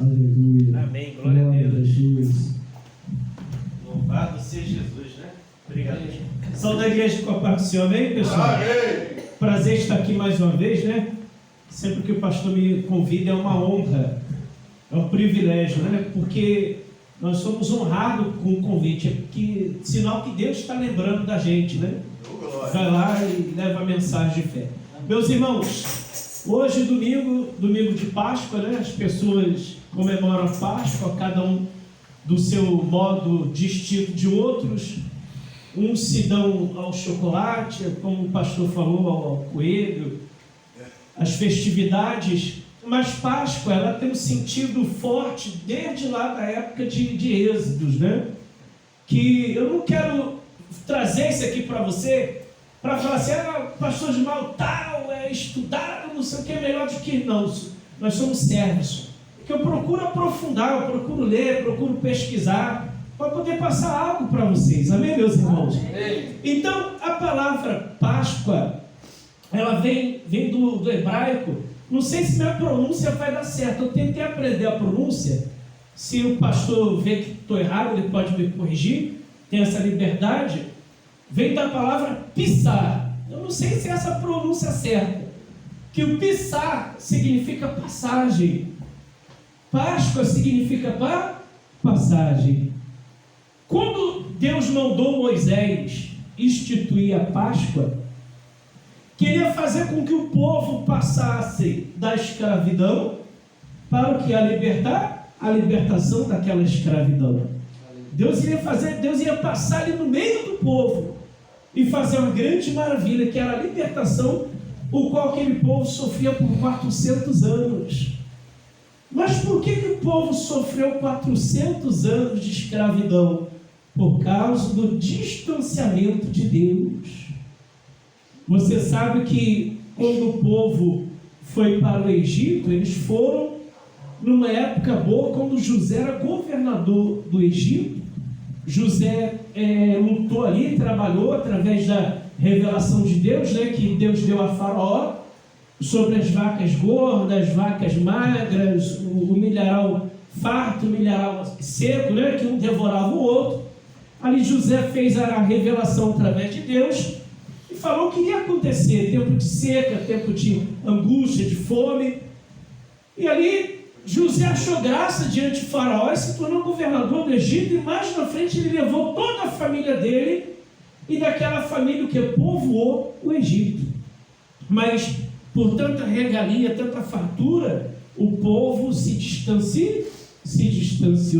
Aleluia. Amém. Glória a Deus. Jesus. Louvado seja Jesus, né? Obrigado. Saúde da igreja com a paz do Senhor, amém, pessoal? Amém. Prazer estar aqui mais uma vez, né? Sempre que o pastor me convida é uma honra, é um privilégio, né? Porque nós somos honrados com o convite, é porque, sinal que Deus está lembrando da gente, né? Vai lá e leva a mensagem de fé. Meus irmãos, hoje domingo de Páscoa, né? As pessoas comemoram a Páscoa, cada um do seu modo distinto de outros. Uns se dão ao chocolate, como o pastor falou, ao coelho, as festividades. Mas Páscoa, ela tem um sentido forte desde lá da época de Êxodos, né? Que eu não quero trazer isso aqui para você, para falar assim, pastor de mal tal, é estudado, não sei o que, é melhor do que não. Nós somos servos. Que eu procuro aprofundar, eu procuro ler, procuro pesquisar, para poder passar algo para vocês. Amém, meus irmãos? Amém. Então, a palavra Páscoa, ela vem do hebraico. Não sei se minha pronúncia vai dar certo. Eu tentei aprender a pronúncia. Se o pastor vê que estou errado, ele pode me corrigir. Tem essa liberdade. Vem da palavra pisar. Eu não sei se é essa pronúncia certa. Que o pisar significa passagem. Páscoa significa passagem. Quando Deus mandou Moisés instituir a Páscoa, queria fazer com que o povo passasse da escravidão para o que? A libertação daquela escravidão. Deus ia passar ali no meio do povo e fazer uma grande maravilha, que era a libertação, o qual aquele povo sofria por 400 anos. Mas por que o povo sofreu 400 anos de escravidão? Por causa do distanciamento de Deus. Você sabe que quando o povo foi para o Egito, eles foram numa época boa, quando José era governador do Egito. José lutou ali, trabalhou através da revelação de Deus, né, que Deus deu a Faraó, sobre as vacas gordas, vacas magras, o milharal farto, o milharal seco, né, que um devorava o outro. Ali José fez a revelação através de Deus e falou o que iria acontecer: tempo de seca, tempo de angústia, de fome. E ali José achou graça diante de Faraó e se tornou governador do Egito, e mais na frente ele levou toda a família dele, e daquela família que povoou o Egito. Mas por tanta regalia, tanta fartura, o povo se distanciou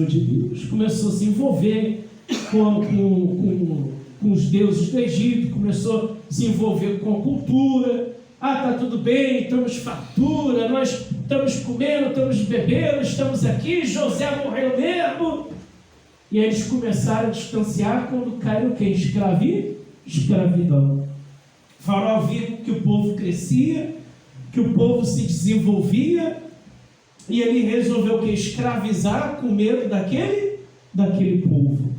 de Deus, começou a se envolver com os deuses do Egito, começou a se envolver com a cultura. Está tudo bem, estamos fartura, nós estamos comendo, estamos bebendo, estamos aqui, José morreu mesmo. E aí eles começaram a distanciar quando caiu o quê? Escravidão. Faraó viu que o povo crescia, que o povo se desenvolvia, e ele resolveu que escravizar com medo daquele povo.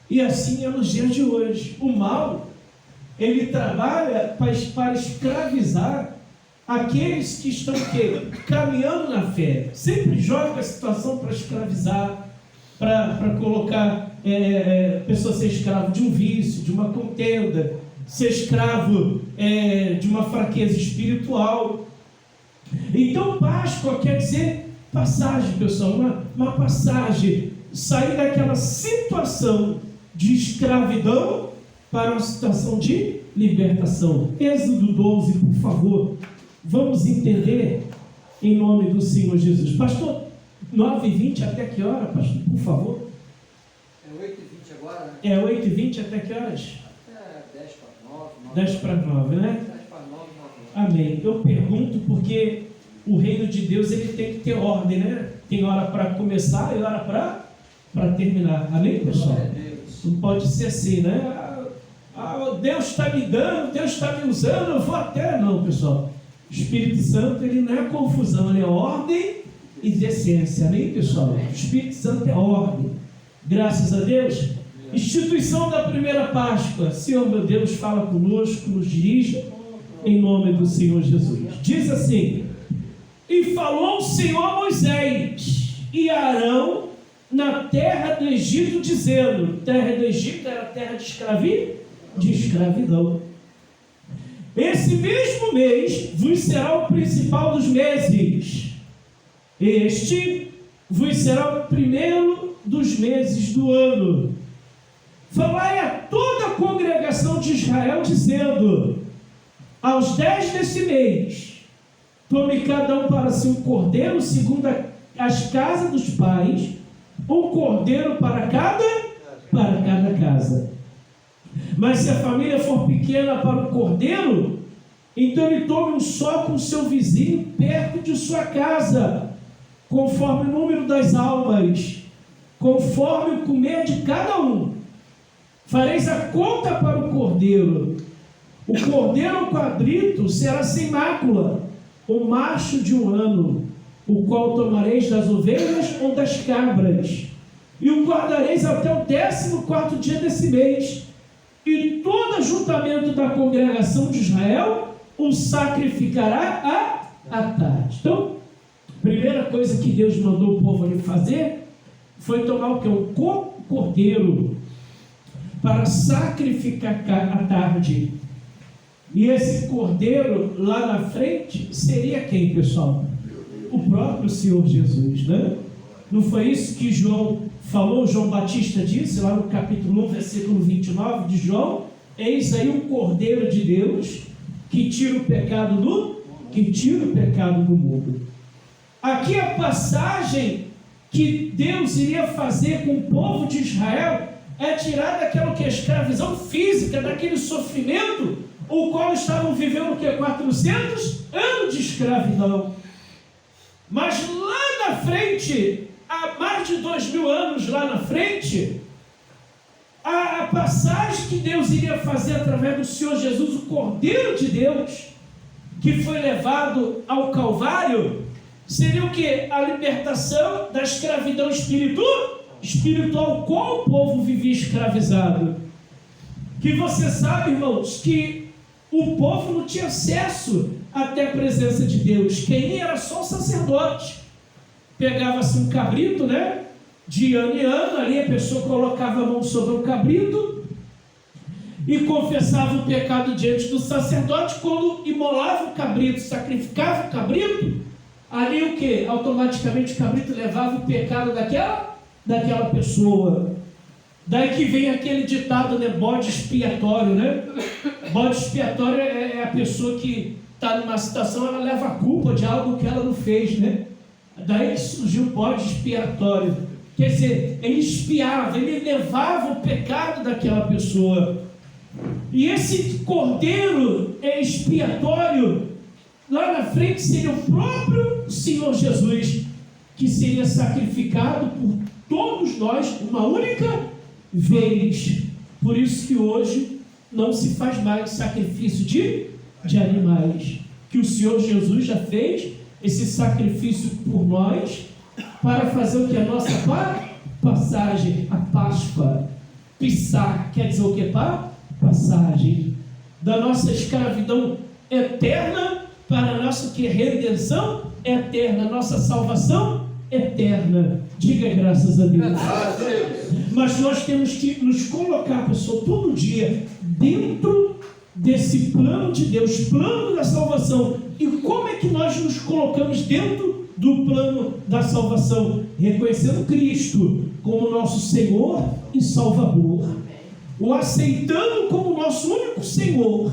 E assim é nos dias de hoje. O mal, ele trabalha para escravizar aqueles que estão caminhando na fé. Sempre joga a situação para escravizar, para colocar pessoa ser escravo de um vício, de uma contenda, ser escravo de uma fraqueza espiritual. Então Páscoa quer dizer passagem, pessoal, uma passagem, sair daquela situação de escravidão para uma situação de libertação. Êxodo 12, por favor, vamos entender em nome do Senhor Jesus. Pastor, 9h20 até que hora, pastor, por favor? É 8h20 agora, né? É 8h20 até que horas? Até 10 para 9. 10 para 9, né? 10 para 9, 9. Amém. Eu pergunto porque o reino de Deus, ele tem que ter ordem, né? Tem hora para começar e hora para terminar. Amém, pessoal? Não pode ser assim, né? Deus está me dando, Deus está me usando, eu vou até. Não, pessoal. O Espírito Santo, ele não é confusão, ele é ordem e decência. Amém, pessoal? O Espírito Santo é ordem. Graças a Deus. Instituição da primeira Páscoa. Senhor, meu Deus, fala conosco, nos dirija, em nome do Senhor Jesus. Diz assim: e falou o Senhor a Moisés. e Arão na terra do Egito, dizendo: terra do Egito era terra de escravidão. Esse mesmo mês vos será o principal dos meses. Este vos será o primeiro dos meses do ano. Falai a toda a congregação de Israel, dizendo: aos 10 deste mês, tome cada um para si um cordeiro, segundo as casas dos pais, um cordeiro para cada casa. Mas se a família for pequena para o cordeiro, então ele tome um só com seu vizinho perto de sua casa, conforme o número das almas, conforme o comer de cada um. Fareis a conta para o cordeiro. O cordeiro ou cabrito será sem mácula, o macho de 1 ano, o qual tomareis das ovelhas ou das cabras, e o guardareis até o 14º dia desse mês, e todo ajuntamento da congregação de Israel o sacrificará à tarde. Então, a primeira coisa que Deus mandou o povo ali fazer foi tomar o que? Um cordeiro para sacrificar à tarde. E esse cordeiro lá na frente seria quem, pessoal? O próprio Senhor Jesus, né? Não foi isso que João falou? João Batista disse lá no capítulo 1, versículo 29 de João: eis aí o Cordeiro de Deus que tira o pecado do mundo. Aqui a passagem que Deus iria fazer com o povo de Israel é tirar daquela que é escravidão física, daquele sofrimento, o qual estavam vivendo o que? 400 anos de escravidão. Mas lá na frente, há mais de 2000 anos lá na frente, a passagem que Deus iria fazer através do Senhor Jesus, o Cordeiro de Deus, que foi levado ao Calvário, seria o que? A libertação da escravidão espiritual, qual o povo vivia escravizado. Que você sabe, irmãos, que o povo não tinha acesso até a presença de Deus. Quem ia era só o sacerdote. Pegava-se um cabrito, né? De ano em ano, ali a pessoa colocava a mão sobre o cabrito e confessava o pecado diante do sacerdote. Quando imolava o cabrito, sacrificava o cabrito, ali o que? Automaticamente o cabrito levava o pecado daquela pessoa. Daí que vem aquele ditado, né? Bode expiatório, né? Bode expiatório é a pessoa que está numa situação, ela leva a culpa de algo que ela não fez, né? Daí surgiu o bode expiatório. Quer dizer, ele expiava, ele levava o pecado daquela pessoa. E esse cordeiro expiatório, lá na frente, seria o próprio Senhor Jesus, que seria sacrificado por todos nós uma única vez. Por isso que hoje não se faz mais sacrifício de animais, que o Senhor Jesus já fez esse sacrifício por nós, para fazer o que? A nossa passagem, a Páscoa. Pissar quer dizer o que? Passagem da nossa escravidão eterna para a nossa que? Redenção eterna, nossa salvação eterna. Diga graças a Deus. Mas nós temos que nos colocar, pessoal, todo dia dentro desse plano de Deus, plano da salvação. E como é que nós nos colocamos dentro do plano da salvação? Reconhecendo Cristo como nosso Senhor e Salvador, o aceitando como nosso único Senhor,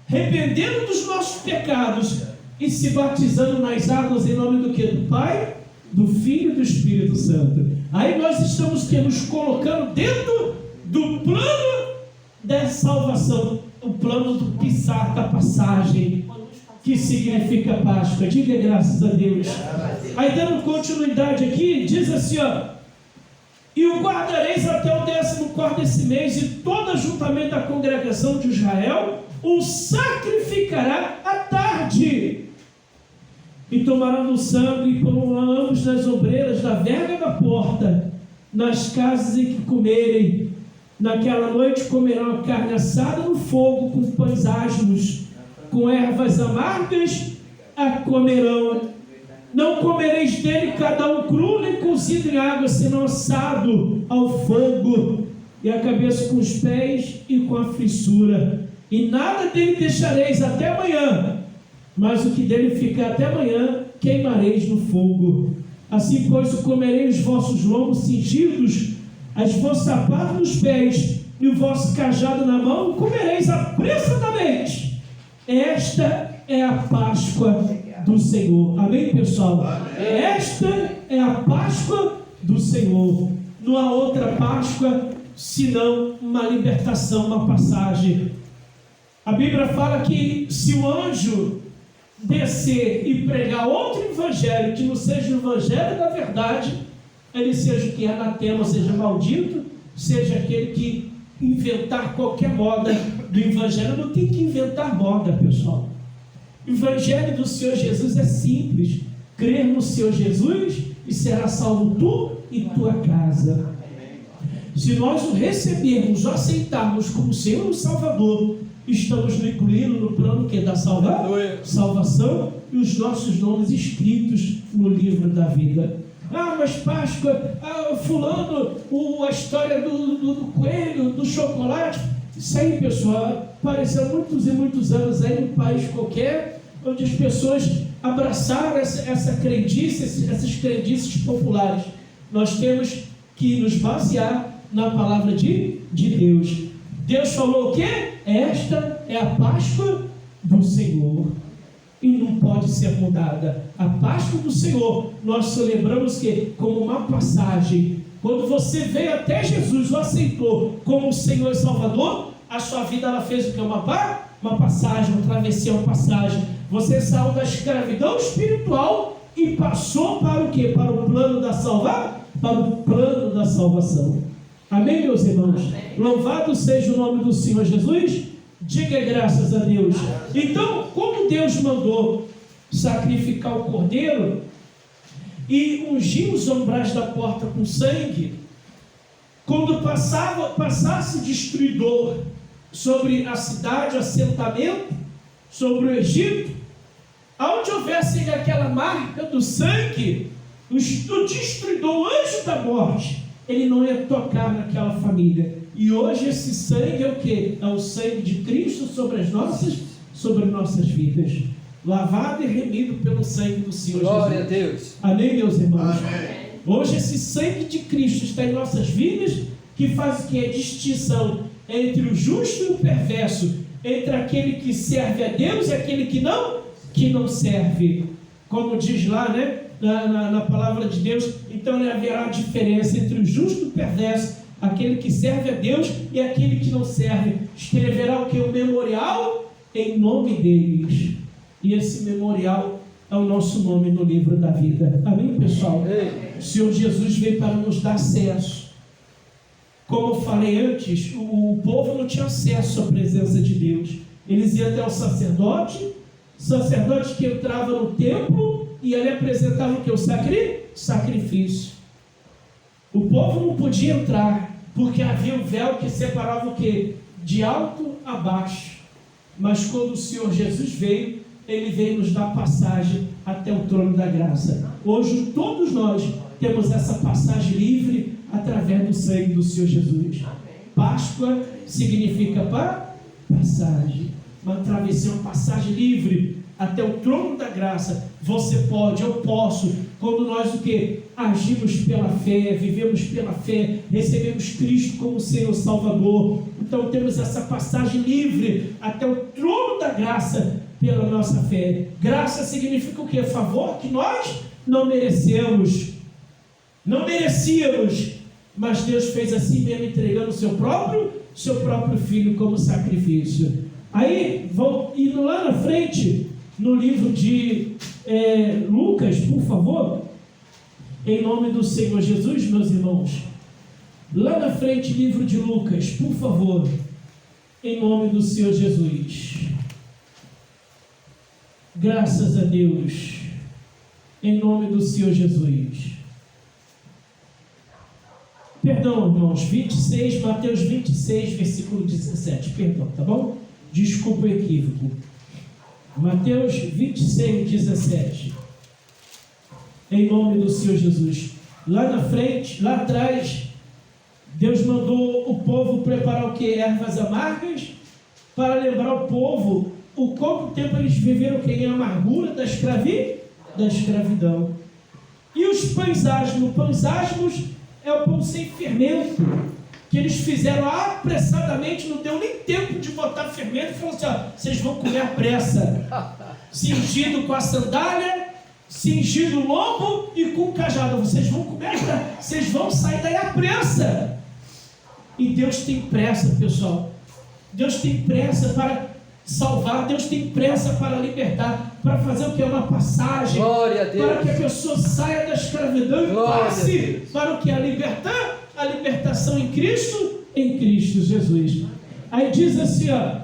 arrependendo dos nossos pecados e se batizando nas águas em nome do que? Do Pai, do Filho e do Espírito Santo. Aí nós estamos nos colocando dentro do plano da salvação, o plano do pisar, da passagem, que significa Páscoa. Diga graças a Deus. Aí dando continuidade aqui, diz assim, ó: e o guardareis até o 14º desse mês, e todo ajuntamento da congregação de Israel o sacrificará à tarde. E tomarão do sangue e porão ambos nas ombreiras da verga da porta, nas casas em que comerem. Naquela noite comerão a carne assada no fogo, com pães asmos, com ervas amargas a comerão. Não comereis dele cada um cru nem cozido em água, senão assado ao fogo, e a cabeça com os pés e com a frissura. E nada dele deixareis até amanhã, mas o que dele ficar até amanhã queimareis no fogo. Assim, pois, comereis os vossos lombos cingidos, as vossas sapatos nos pés e o vosso cajado na mão, comereis apressadamente. Esta é a Páscoa do Senhor. Amém, pessoal? Amém. Esta é a Páscoa do Senhor. Não há outra Páscoa senão uma libertação, uma passagem. A Bíblia fala que se o anjo descer e pregar outro evangelho que não seja o evangelho da verdade, ele seja o que é anatema, seja maldito, seja aquele que inventar qualquer moda do evangelho. Não tem que inventar moda, pessoal. O evangelho do Senhor Jesus é simples: crer no Senhor Jesus e será salvo tu e tua casa. Se nós o recebermos, o aceitarmos como Senhor e Salvador, estamos no incluindo no plano que da salvação e os nossos nomes escritos no livro da vida. Ah, mas Páscoa, fulano, a história do coelho, do chocolate. Isso aí, pessoal, apareceu muitos e muitos anos aí num país qualquer, onde as pessoas abraçaram essa crendice, essas crendices populares. Nós temos que nos basear na palavra de Deus. Deus falou o quê? Esta é a Páscoa do Senhor e não pode ser mudada. A Páscoa do Senhor nós celebramos que como uma passagem. Quando você veio até Jesus, o aceitou como Senhor e Salvador, a sua vida ela fez o que? Uma passagem, uma travessia, uma passagem. Você saiu da escravidão espiritual e passou para o quê? Para o plano da para o plano da salvação. Amém, meus irmãos? Amém. Louvado seja o nome do Senhor Jesus. Diga graças a Deus. Então, como Deus mandou sacrificar o cordeiro e ungir os umbrais da porta com sangue, quando passasse o destruidor sobre a cidade, o assentamento, sobre o Egito, aonde houvesse aquela marca do sangue, o destruidor, o anjo da morte, ele não ia tocar naquela família. E hoje esse sangue é o que? É o sangue de Cristo sobre as nossas vidas, lavado e remido pelo sangue do Senhor Jesus. Glória a Deus. Amém, meus irmãos? Amém. Hoje esse sangue de Cristo está em nossas vidas, que faz o que? A distinção entre o justo e o perverso, entre aquele que serve a Deus e aquele que não serve. Como diz lá, né? Na palavra de Deus, então haverá a diferença entre o justo e o perverso, aquele que serve a Deus e aquele que não serve. Escreverá o que? O memorial em nome deles. E esse memorial é o nosso nome no livro da vida. Amém, pessoal? O Senhor Jesus veio para nos dar acesso. Como eu falei antes, o povo não tinha acesso à presença de Deus. Eles iam até o sacerdote que entrava no templo e ele apresentava o que? O sacrifício. O povo não podia entrar, porque havia um véu que separava o que? De alto a baixo. Mas quando o Senhor Jesus veio, ele veio nos dar passagem até o trono da graça. Hoje todos nós temos essa passagem livre através do sangue do Senhor Jesus. Páscoa significa passagem. Uma travessia, uma passagem livre até o trono da graça. Você pode, eu posso, quando nós o que? Agimos pela fé, vivemos pela fé, recebemos Cristo como Senhor Salvador. Então temos essa passagem livre até o trono da graça pela nossa fé. Graça significa o que? Favor que nós não merecemos. Não merecíamos, mas Deus fez assim mesmo, entregando o seu próprio Filho como sacrifício. Aí, vou indo lá na frente, no livro de Lucas, por favor, em nome do Senhor Jesus, meus irmãos. Lá na frente, livro de Lucas, por favor, em nome do Senhor Jesus. Graças a Deus, em nome do Senhor Jesus. Perdão, irmãos, 26, Mateus 26, versículo 17, perdão, tá bom? Desculpa o equívoco. Mateus 26, 17. em nome do Senhor Jesus. Lá na frente, lá atrás, Deus mandou o povo preparar o que? Ervas amargas, para lembrar o povo o quanto tempo eles viveram em amargura da escravidão. E os pães asmos? Pães asmos é o pão sem fermento, que eles fizeram apressadamente, não deu nem tempo de botar fermento, e falou assim: ó, vocês vão comer à pressa, cingido com a sandália, cingido o lombo e com o cajado, vocês vão comer, vocês vão sair daí à pressa. E Deus tem pressa, pessoal. Deus tem pressa para salvar, Deus tem pressa para libertar, para fazer o que é uma passagem, para que a pessoa saia da escravidão e passe para o que é a libertação em Cristo Jesus. Aí diz assim, ó,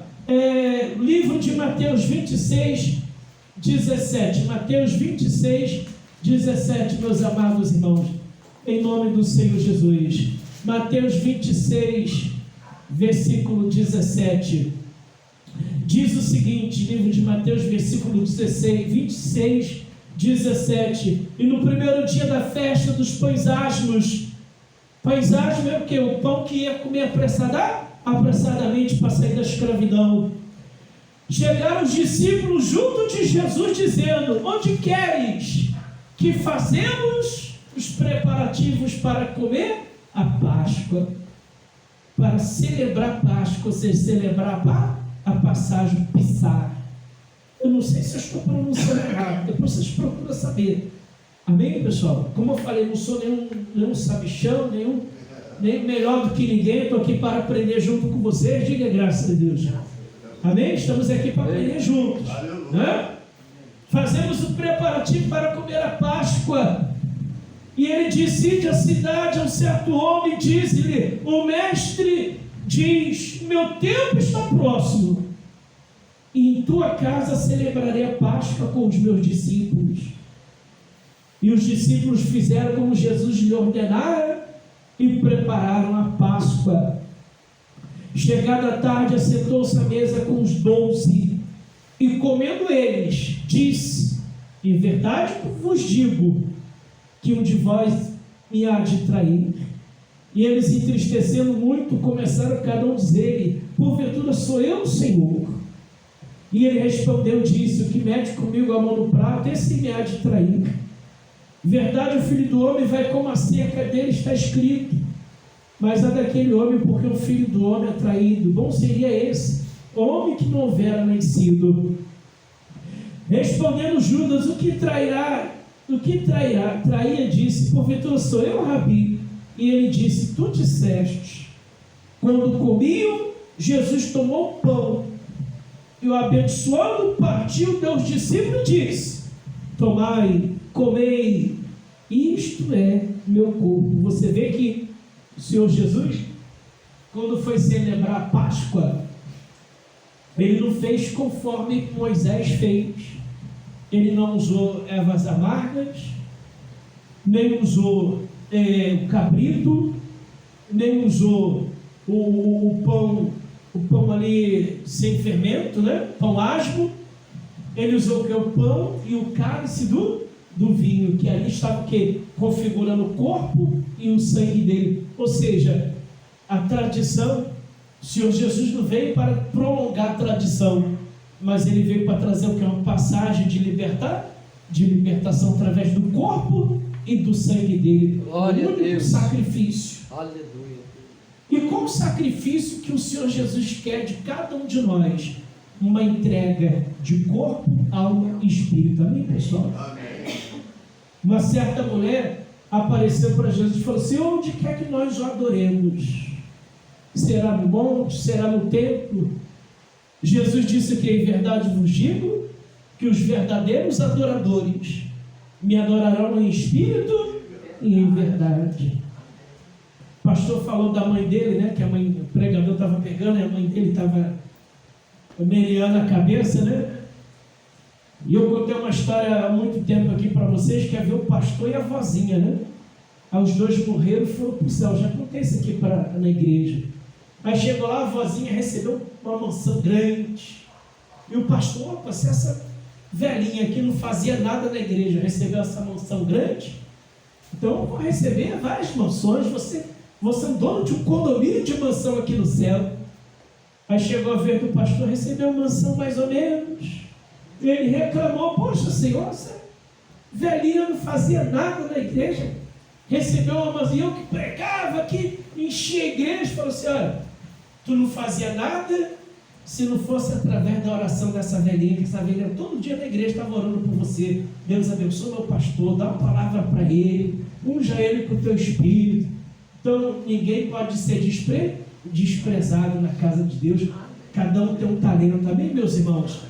livro de Mateus 26, 17, Mateus 26, 17, meus amados irmãos, em nome do Senhor Jesus. Mateus 26, versículo 17, diz o seguinte, livro de Mateus, versículo 16, 26, 17, e no primeiro dia da festa dos pães asmos, pães asmos é o que? O pão que ia comer apressadamente para sair da escravidão. Chegaram os discípulos junto de Jesus, dizendo: onde queres que façamos os preparativos para comer a Páscoa? Para celebrar a Páscoa, ou seja, celebrar a passagem Pissar. Eu não sei se eu estou pronunciando errado, depois vocês procuram saber. Amém, pessoal? Como eu falei, não sou nenhum sabichão, nem melhor do que ninguém. Estou aqui para aprender junto com vocês. Diga graças a Deus. Amém? Estamos aqui para aprender juntos. Né? Fazemos o preparativo para comer a Páscoa. E ele disse à cidade, a um certo homem, diz-lhe: o mestre diz, meu tempo está próximo, e em tua casa celebrarei a Páscoa com os meus discípulos. E os discípulos fizeram como Jesus lhe ordenara e prepararam a Páscoa. Chegada a tarde, assentou-se à mesa com os 12, e comendo eles, disse: em verdade vos digo que um de vós me há de trair. E eles, entristecendo muito, começaram cada um a dizer-lhe: porventura sou eu, Senhor? E ele respondeu, disse: o que mete comigo a mão no prato, esse me há de trair. Verdade, o Filho do Homem vai como a cerca dele está escrito, mas a daquele homem, porque o Filho do Homem é traído. Bom seria esse homem que não houvera nascido. Respondendo Judas, o que trairá? Traía, disse: porventura sou eu, Rabi? E ele disse: tu disseste. Quando comiam, Jesus tomou o pão e o abençoando, partiu, deu aos discípulos e disse: tomai, comei, isto é meu corpo. Você vê que o Senhor Jesus, quando foi celebrar a Páscoa, ele não fez conforme Moisés fez. Ele não usou ervas amargas, nem usou o cabrito, nem usou o pão ali sem fermento, né? Pão asmo. Ele usou o que? O pão e o cálice do vinho, que ali estava o quê? Configurando o corpo e o sangue dele. Ou seja, a tradição, o Senhor Jesus não veio para prolongar a tradição, mas ele veio para trazer o que é uma passagem de libertação através do corpo e do sangue dele. Glória o único a Deus. Sacrifício. Aleluia. E qual o sacrifício que o Senhor Jesus quer de cada um de nós? Uma entrega de corpo, alma e espírito. Amém, pessoal? Amém. Uma certa mulher apareceu para Jesus e falou assim: onde quer que nós o adoremos? Será no monte? Será no templo? Jesus disse que, em verdade vos digo, que os verdadeiros adoradores me adorarão em espírito e em verdade. O pastor falou da mãe dele, né? Que a mãe, o pregador estava pegando, e a mãe dele estava meneando a cabeça, né? E eu contei uma história há muito tempo aqui para vocês, que é ver o pastor e a vozinha, né? Aí os dois morreram e foram para o céu. Já contei isso aqui na igreja. Aí chegou lá, a vozinha recebeu uma mansão grande. E o pastor, opa, se essa velhinha que não fazia nada na igreja recebeu essa mansão grande, então eu vou receber várias mansões. Você é dono de um condomínio de mansão aqui no céu. Aí chegou a ver que o pastor recebeu uma mansão mais ou menos. Ele reclamou: poxa, Senhor, essa velhinha não fazia nada na igreja, recebeu uma mansão, e eu que pregava, que enchia a igreja. Falou assim: olha, tu não fazia nada se não fosse através da oração dessa velhinha, que essa velhinha todo dia na igreja estava orando por você. Deus abençoe meu pastor, dá uma palavra para ele, unja ele com o teu espírito. Então ninguém pode ser desprezado na casa de Deus. Cada um tem um talento, amém, meus irmãos?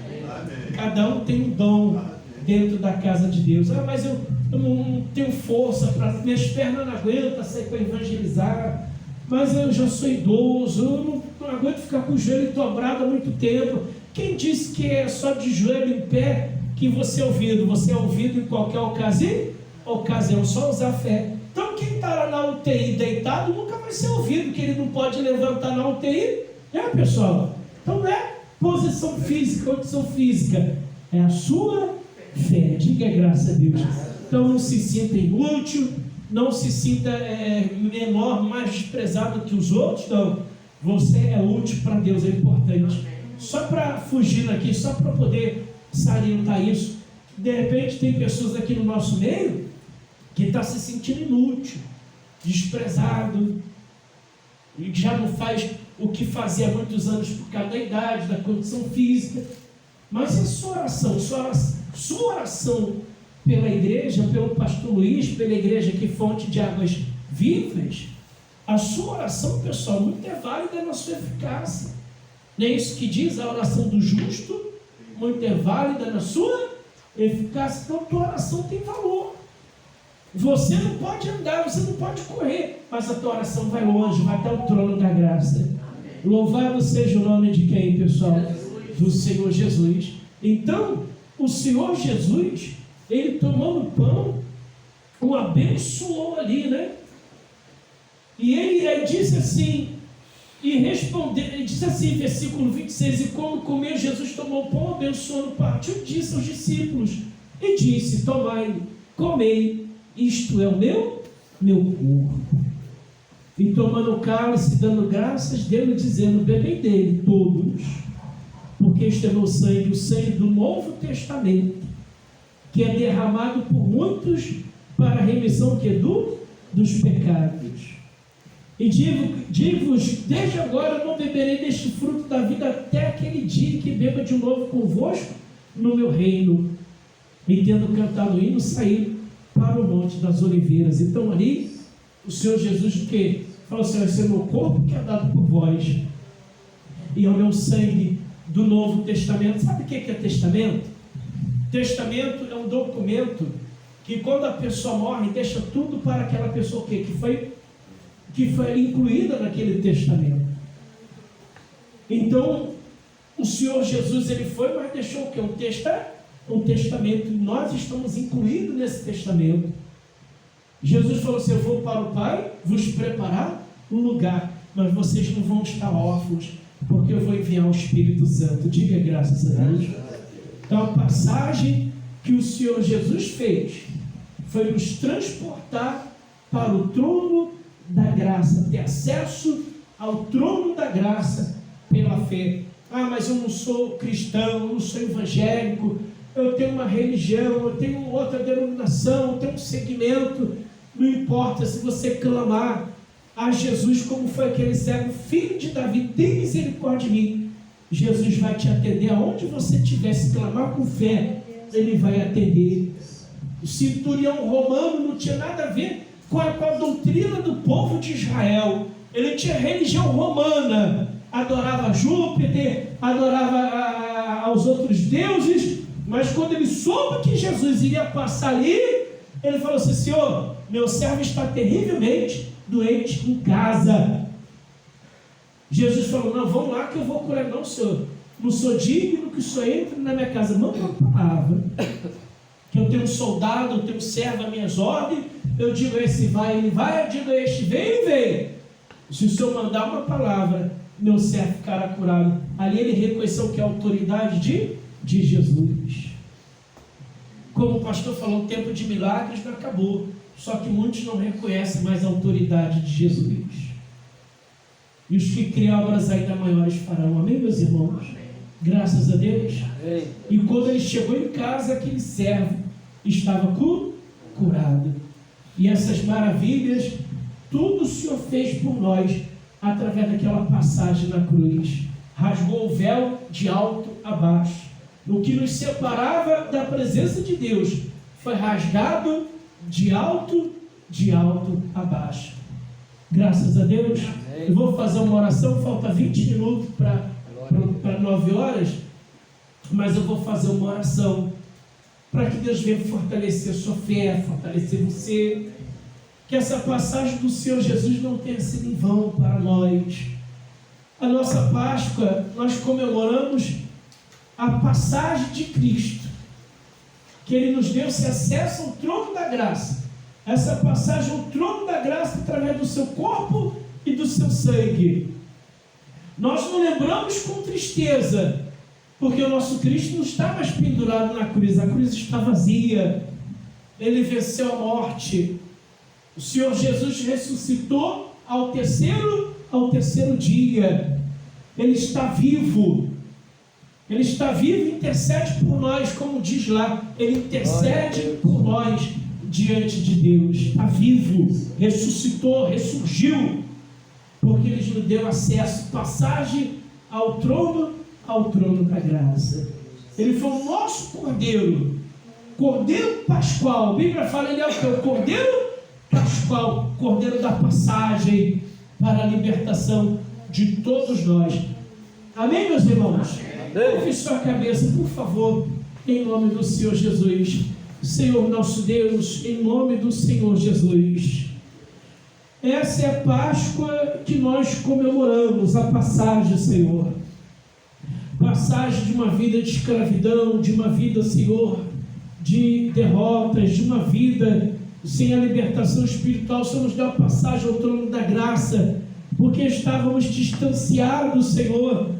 Cada um tem um dom dentro da casa de Deus. Ah, mas eu não tenho força, minhas pernas não aguentam sair para evangelizar, mas eu já sou idoso, eu não aguento ficar com o joelho dobrado há muito tempo. Quem disse que é só de joelho em pé que você é ouvido? Você é ouvido em qualquer ocasião, só usar fé. Então quem está lá na UTI deitado nunca vai ser ouvido, que ele não pode levantar na UTI, pessoal? Então não é posição física, condição física, é a sua fé. Diga graças a Deus. Então não se sinta inútil, não se sinta menor, mais desprezado que os outros. Não, você é útil para Deus, é importante. Só para fugir aqui, só para poder salientar isso, de repente tem pessoas aqui no nosso meio que está se sentindo inútil, desprezado, e já não faz o que fazia há muitos anos por causa da idade, da condição física. Mas a sua oração pela igreja, pelo pastor Luiz, pela igreja que fonte de águas vivas, a sua oração, pessoal, muito é válida na sua eficácia. Não é isso que diz a oração do justo? Muito é válida na sua eficácia. Então, a tua oração tem valor. Você não pode andar, você não pode correr, mas a tua oração vai longe, vai até o trono da graça. Louvado seja o nome de quem, pessoal? Do Senhor Jesus. Então, o Senhor Jesus, ele tomando pão, o abençoou ali, né? E ele disse assim, e respondeu, ele disse assim, versículo 26, e quando comeu, Jesus tomou o pão, abençoou, partiu, disse aos discípulos, e disse: tomai, comei, isto é o meu corpo. E tomando o cálice, dando graças, deu-lhe dizendo: bebei dele todos, porque este é meu sangue, o sangue do Novo Testamento, que é derramado por muitos para a remissão dos pecados. E digo-vos, desde agora não beberei deste fruto da vida até aquele dia que beba de novo convosco no meu reino. E tendo cantado o hino, saí para o Monte das Oliveiras. Então ali, o Senhor Jesus o que? Falou assim: esse é o meu corpo que é dado por vós, e é o meu sangue do Novo Testamento. Sabe o que é testamento? Testamento é um documento que quando a pessoa morre, deixa tudo para aquela pessoa que foi incluída naquele testamento. Então, o Senhor Jesus, ele foi, mas deixou o que? Um testamento, e nós estamos incluídos nesse testamento. Jesus falou assim: eu vou para o Pai vos preparar um lugar, mas vocês não vão estar órfãos, porque eu vou enviar o Espírito Santo. Diga graças a Deus. Então a passagem que o Senhor Jesus fez foi nos transportar para o trono da graça, ter acesso ao trono da graça pela fé. Ah, mas eu não sou cristão, eu não sou evangélico, eu tenho uma religião, eu tenho outra denominação, eu tenho um segmento. Não importa, se você clamar a Jesus como foi aquele cego: filho de Davi, tem misericórdia de mim, Jesus vai te atender aonde você estiver. Se clamar com fé, ele vai atender. O centurião romano não tinha nada a ver com a doutrina do povo de Israel. Ele tinha religião romana, adorava Júpiter, adorava aos outros deuses, mas quando ele soube que Jesus iria passar ali, ele falou assim: Senhor, meu servo está terrivelmente doente em casa. Jesus falou: não, vão lá que eu vou curar. Não, Senhor, não sou digno que o Senhor entre na minha casa. Manda uma palavra, que eu tenho um soldado, eu tenho um servo às minhas ordens. Eu digo a esse vai, ele vai, eu digo a este vem, ele vem. Se o Senhor mandar uma palavra, meu servo ficará curado. Ali ele reconheceu que é a autoridade de Jesus. Como o pastor falou, o tempo de milagres não acabou. Só que muitos não reconhecem mais a autoridade de Jesus. E os que criam obras ainda maiores farão. Amém, meus irmãos? Graças a Deus. E quando ele chegou em casa, aquele servo estava curado. E essas maravilhas, tudo o Senhor fez por nós, através daquela passagem na cruz. Rasgou o véu de alto a baixo. O que nos separava da presença de Deus foi rasgado de alto a baixo. Graças a Deus. Eu vou fazer uma oração, falta 20 minutos para 9 horas, mas eu vou fazer uma oração para que Deus venha fortalecer a sua fé, fortalecer você, que essa passagem do Senhor Jesus não tenha sido em vão para nós. A nossa Páscoa, nós comemoramos a passagem de Cristo, que Ele nos deu esse acesso ao trono da graça. Essa passagem ao trono da graça através do seu corpo e do seu sangue. Nós não lembramos com tristeza, porque o nosso Cristo não está mais pendurado na cruz. A cruz está vazia. Ele venceu a morte. O Senhor Jesus ressuscitou ao terceiro dia. Ele está vivo. Ele está vivo e intercede por nós, como diz lá. Ele intercede por nós diante de Deus. Está vivo, ressuscitou, ressurgiu, porque Ele nos deu acesso, passagem ao trono da graça. Ele foi o nosso Cordeiro Pascual. A Bíblia fala, Ele é o que? O Cordeiro Pascual, Cordeiro da passagem para a libertação de todos nós. Amém, meus irmãos? Curve sua cabeça, por favor, em nome do Senhor Jesus. Senhor nosso Deus, em nome do Senhor Jesus. Essa é a Páscoa que nós comemoramos, a passagem, Senhor. Passagem de uma vida de escravidão, de uma vida, Senhor, de derrotas, de uma vida sem a libertação espiritual. O Senhor nos deu a passagem ao trono da graça, porque estávamos distanciados, Senhor,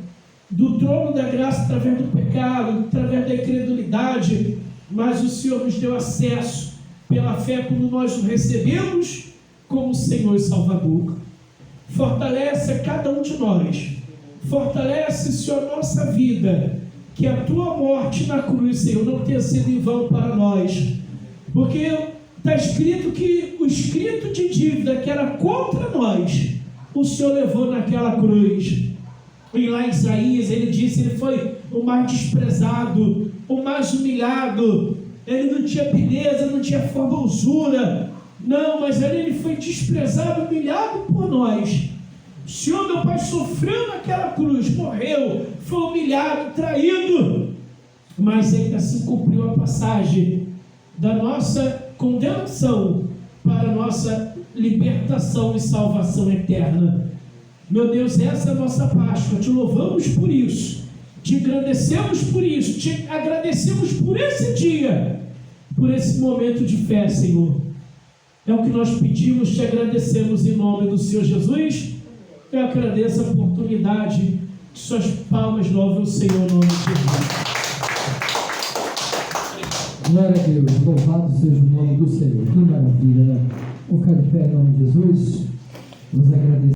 do trono da graça através do pecado, através da incredulidade, mas o Senhor nos deu acesso pela fé quando nós o recebemos como Senhor e Salvador. Fortalece a cada um de nós, fortalece, Senhor, a nossa vida, que a tua morte na cruz, Senhor, não tenha sido em vão para nós, porque está escrito que o escrito de dívida que era contra nós, o Senhor levou naquela cruz. E lá em Isaías ele disse, ele foi o mais desprezado, o mais humilhado. Ele não tinha beleza, não tinha formosura, não, mas ele foi desprezado, humilhado por nós. O Senhor, meu Pai, sofreu naquela cruz, morreu, foi humilhado, traído, mas ainda assim cumpriu a passagem da nossa condenação para a nossa libertação e salvação eterna. Meu Deus, essa é a nossa Páscoa. Te louvamos por isso, te engrandecemos por isso, te agradecemos por esse dia, por esse momento de fé, Senhor. É o que nós pedimos, te agradecemos em nome do Senhor Jesus. Eu agradeço a oportunidade que suas palmas louvem o Senhor em nome de Jesus. Glória a Deus, louvado seja o nome do Senhor. Que maravilha, né? Vamos ficar de pé em nome de Jesus. Nos agradecer.